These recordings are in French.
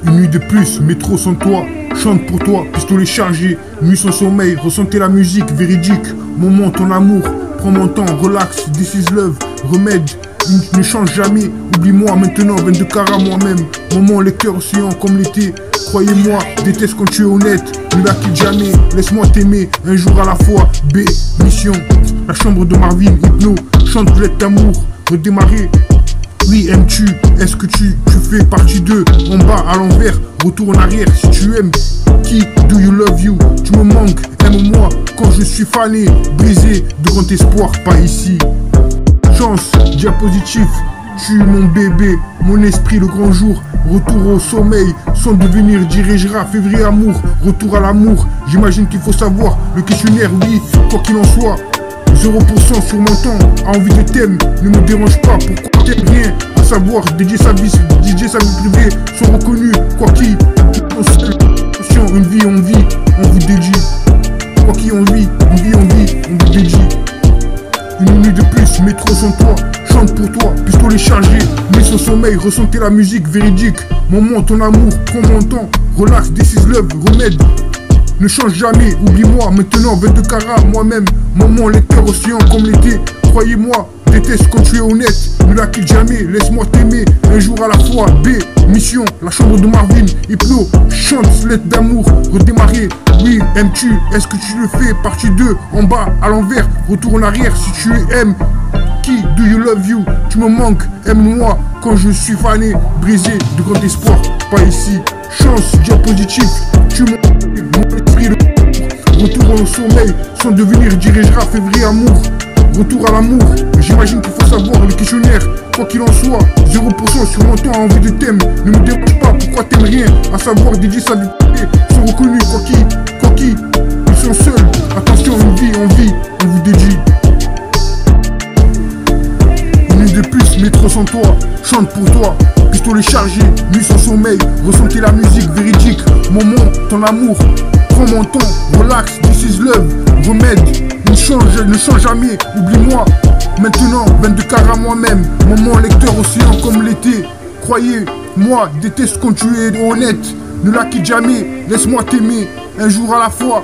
Une nuit de plus, métro sans toi, chante pour toi, pistolet chargé, nuit sans sommeil, ressentez la musique véridique, moment ton amour, prends mon temps, relax, this is love, remède, ne change jamais, oublie-moi maintenant, 22 carats moi-même, moment lecteur océan comme l'été, croyez-moi, déteste quand tu es honnête, ne la quitte jamais, laisse-moi t'aimer, un jour à la fois, B, mission, la chambre de Marvin, hypno, chante lettre d'amour, redémarrer. Oui, aimes-tu? Est-ce que tu fais partie d'eux? En bas, à l'envers, retour en arrière. Si tu aimes, qui do you love you? Tu me manques, aime-moi quand je suis fané. Brisé de grand espoir, pas ici. Chance, diapositif, tu mon bébé, mon esprit le grand jour. Retour au sommeil, sans devenir dirigera. Février amour, retour à l'amour. J'imagine qu'il faut savoir le questionnaire, oui, quoi qu'il en soit. 0% sur mon temps, a envie de thème, ne me dérange pas, pourquoi t'aimes rien, à savoir DJ sa vie privée, sont reconnus, quoi qu'il, une vie on vit, on vous dédie, quoi qu'il on vit, on vous dédie, une nuit de plus, métro sans toi, chante pour toi, pistolet chargé, nuit sans sommeil, ressentez la musique véridique, moment ton amour, prends mon temps, relax, this is love, remède. Ne change jamais, oublie-moi, maintenant 22 carats, moi-même, moment lecteur océan comme l'été, croyez-moi, déteste quand tu es honnête, ne la quitte jamais, laisse-moi t'aimer, un jour à la fois, B, mission, la chambre de Marvin, hypno, chante, lettre d'amour, redémarrer, oui, aimes-tu, est-ce que tu le fais, partie 2, en bas, à l'envers, retour en arrière, si tu aimes, qui do you love you, tu me manques, aime-moi, quand je suis fané, brisé de grand espoir, pas ici, chance, diapositif, tu me retour au sommeil, sans devenir dirigera, février amour, retour à l'amour, j'imagine qu'il faut savoir le questionnaire, quoi qu'il en soit, 0% sur mon temps, envie de thème, ne me dérange pas, pourquoi t'aimes rien, à savoir DJ sa vie sont reconnus, quoi qui, ils sont seuls, attention, une vie, on vous dédie. Une nuit de plus, métro sans toi, chante pour toi, pistolet chargé, nuit sans sommeil, ressentez la musique véridique, moment, ton amour, prends mon temps, relax, this is love, remède, ne change jamais, oublie-moi, maintenant 22 carats moi-même, moment lecteur océan comme l'été, croyez-moi, déteste quand tu es honnête, ne la quitte jamais, laisse-moi t'aimer, un jour à la fois,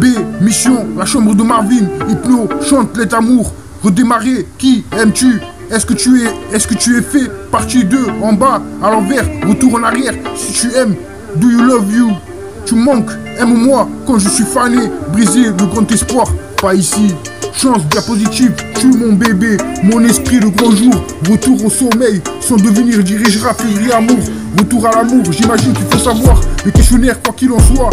B, mission, la chambre de Marvin, hypno, chante lettre d'amour, redémarrer, qui aimes-tu? Est-ce que tu es fait, partie 2, en bas, à l'envers, retour en arrière, si tu aimes, do you love you? Tu manques, aime-moi quand je suis fané, brisé de grand espoir, pas ici. Chance, diapositive, tu mon bébé, mon esprit le grand jour, retour au sommeil, sans devenir dirigera, février amour, retour à l'amour, j'imagine qu'il faut savoir le questionnaire, quoi qu'il en soit.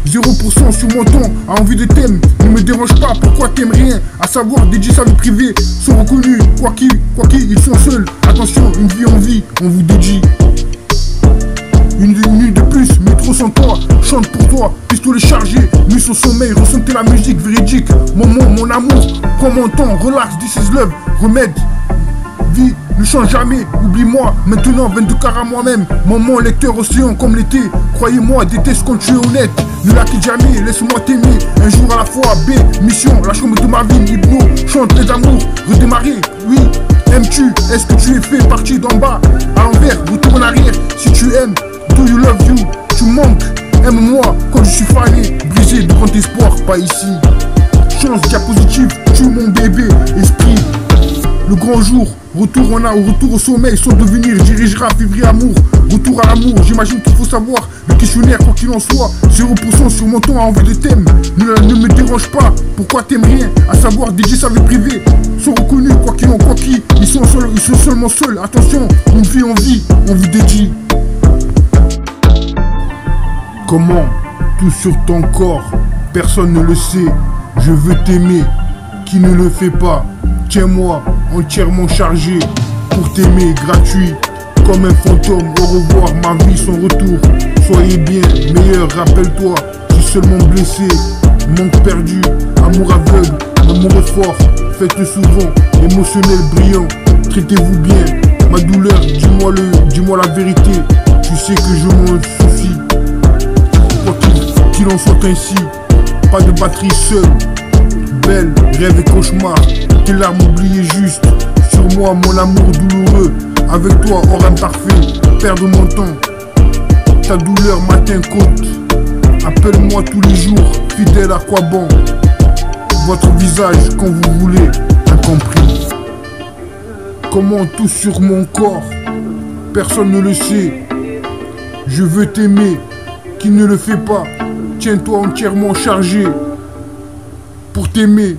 0% sur mon temps, a envie de thème, ne me dérange pas, pourquoi t'aimes rien, à savoir DJ sa vie privée, sont reconnus, quoi qu'il, ils sont seuls, attention, une vie, on vous dédie. Une nuit de plus, métro sans toi, chante pour toi, pistolet chargé, nuit sans sommeil, ressentez la musique véridique, moment, mon amour, prends mon temps, relax, this is love, remède, vie, ne change jamais, oublie-moi, maintenant 22 carats moi-même, moment lecteur océan comme l'été, croyez-moi, déteste quand tu es honnête, ne la quitte jamais, laisse-moi t'aimer, un jour à la fois, B, mission, la chambre de Marvin, hypno, chante les amours, redémarrer, oui, aimes-tu, est-ce que tu es fait, partie d'en bas, à l'envers, retour en arrière, si tu aimes, do you love you, tu manques, aime-moi quand je suis fané, brisé de grand espoir, pas ici. Chance, diapositive, tu mon bébé, esprit, le grand jour, retour au sommeil, sans devenir dirigera, février amour, retour à l'amour, j'imagine qu'il faut savoir le questionnaire, quoi qu'il en soit, 0% sur mon temps, a envie de thème, ne me dérange pas, pourquoi t'aimes rien, à savoir DJ sa vie privée, sont reconnus, quoi qu'ils, ils sont seulement seuls, attention, une vie, on vous dédie. Comment? Tout sur ton corps, personne ne le sait, je veux t'aimer, qui ne le fait pas, tiens-moi entièrement chargé, pour t'aimer gratuit, comme un fantôme, au revoir, ma vie son retour, soyez bien, meilleur, rappelle-toi, je suis seulement blessé, manque perdu, amour aveugle, amour fort, faites souvent, émotionnel, brillant, traitez-vous bien, ma douleur, dis-moi la vérité, tu sais que je m'en soucie. Qu'il en soit ainsi, pas de batterie seule, belle, rêve et cauchemar, tes larmes oubliées juste, sur moi mon amour douloureux, avec toi or imparfait, perdre mon temps, ta douleur matin côte. Appelle-moi tous les jours, fidèle à quoi bon. Votre visage quand vous voulez, incompris. Comment tout sur mon corps, personne ne le sait. Je veux t'aimer, qui ne le fait pas. Tiens-toi entièrement chargé pour t'aimer.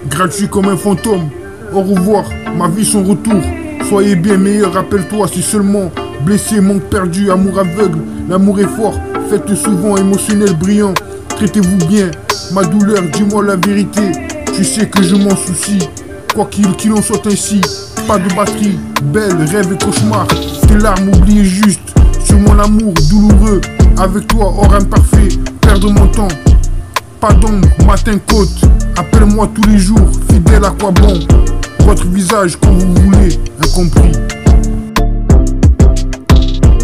Gratuit comme un fantôme. Au revoir, ma vie son retour. Soyez bien meilleur, rappelle-toi, si seulement blessé, manque perdu, amour aveugle. L'amour est fort, faites souvent émotionnel, brillant. Traitez-vous bien, ma douleur, dis-moi la vérité. Tu sais que je m'en soucie, quoi qu'il en soit ainsi. Pas de batterie, belle, rêve et cauchemar. Tes larmes oubliées juste, sur mon amour douloureux. Avec toi, or imparfait, perdre mon temps. Pas d'ombre, matin côte. Appelle-moi tous les jours, fidèle à quoi bon. Votre visage quand vous voulez, incompris.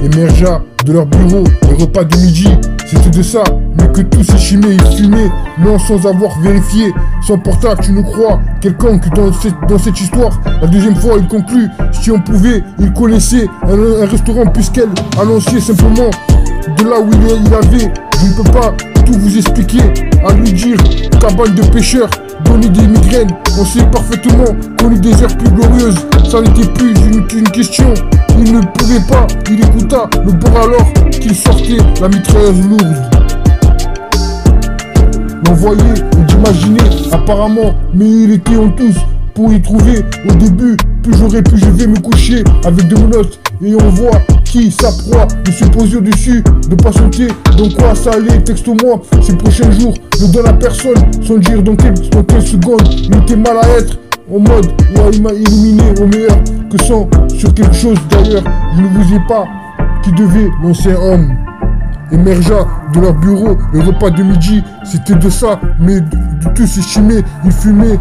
Émergea de leur bureau, les repas de midi, c'était de ça, mais que tout s'échimait, ils fumaient, non sans avoir vérifié. Son portable, tu ne crois, quelconque dans cette histoire. La deuxième fois, il conclut, si on pouvait, il connaissait un restaurant puisqu'elle annonçait simplement de là où il avait. Je ne peux pas tout vous expliquer, à lui dire, cabane de pêcheurs, donner des migraines. On sait parfaitement qu'on eut des heures plus glorieuses, ça n'était plus une question. Il ne pouvait pas, il écouta le bord alors qu'il sortait la mitrailleuse lourde. L'envoyer ou d'imaginer apparemment, mais il était en tous pour y trouver. Au début, plus j'aurais pu, je vais me coucher avec de menottes et on voit qui sa proie, de se poser au-dessus, de patienter, dans quoi ça allait, texte-moi ces prochains jours, ne donne à personne, sans dire dans quelle seconde, il était mal à être, en mode, il m'a éliminé au meilleur, que sans, sur quelque chose d'ailleurs, je ne vous ai pas, qui devait, l'ancien homme. Émergea de leur bureau, le repas de midi, c'était de ça, mais de tout s'estimer, il fumait.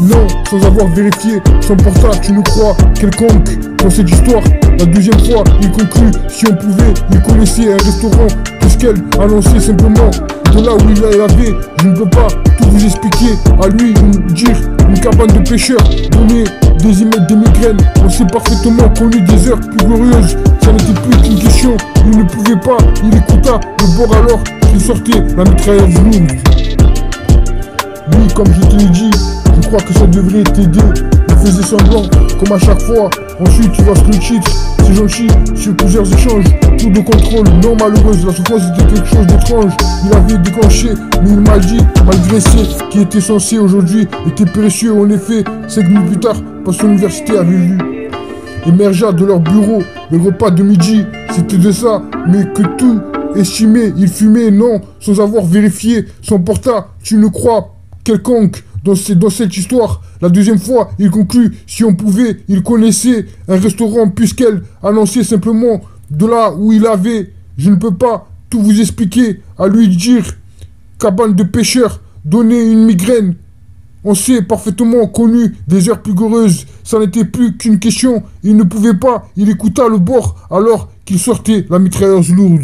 Non, sans avoir vérifié son portable, tu nous crois quelconque dans cette histoire. La deuxième fois, il conclut, si on pouvait, il connaissait un restaurant, puisqu'elle annonçait simplement de là où il avait. Je ne peux pas tout vous expliquer, à lui dire une cabane de pêcheurs, donner des emails, des migraines. On sait parfaitement qu'on eut des heures plus glorieuses, ça n'était plus qu'une question. Il ne pouvait pas, il écouta le bord alors qu'il sortait la mitrailleuse lourde. Oui, comme je te l'ai dit, je crois que ça devrait t'aider. Il faisait semblant, comme à chaque fois. Ensuite, tu vois ce que le titre, c'est gentil, sur plusieurs échanges. Tout de contrôle, non malheureuse, la souffrance était quelque chose d'étrange. Il avait déclenché, mais il m'a dit, malgré ce qui était censé aujourd'hui, était précieux. En effet, 5 minutes plus tard, parce que l'université avait vu. Émergea de leur bureau, le repas de midi, c'était de ça, mais que tout estimé, il fumait, non, sans avoir vérifié son portable, tu ne crois quelconque dans cette histoire. La deuxième fois, il conclut, si on pouvait, il connaissait un restaurant puisqu'elle annonçait simplement de là où il avait. Je ne peux pas tout vous expliquer, à lui dire, cabane de pêcheurs, donner une migraine. On s'est parfaitement connu des heures plus glorieuses, ça n'était plus qu'une question. Il ne pouvait pas, il écouta le bord alors qu'il sortait la mitrailleuse lourde.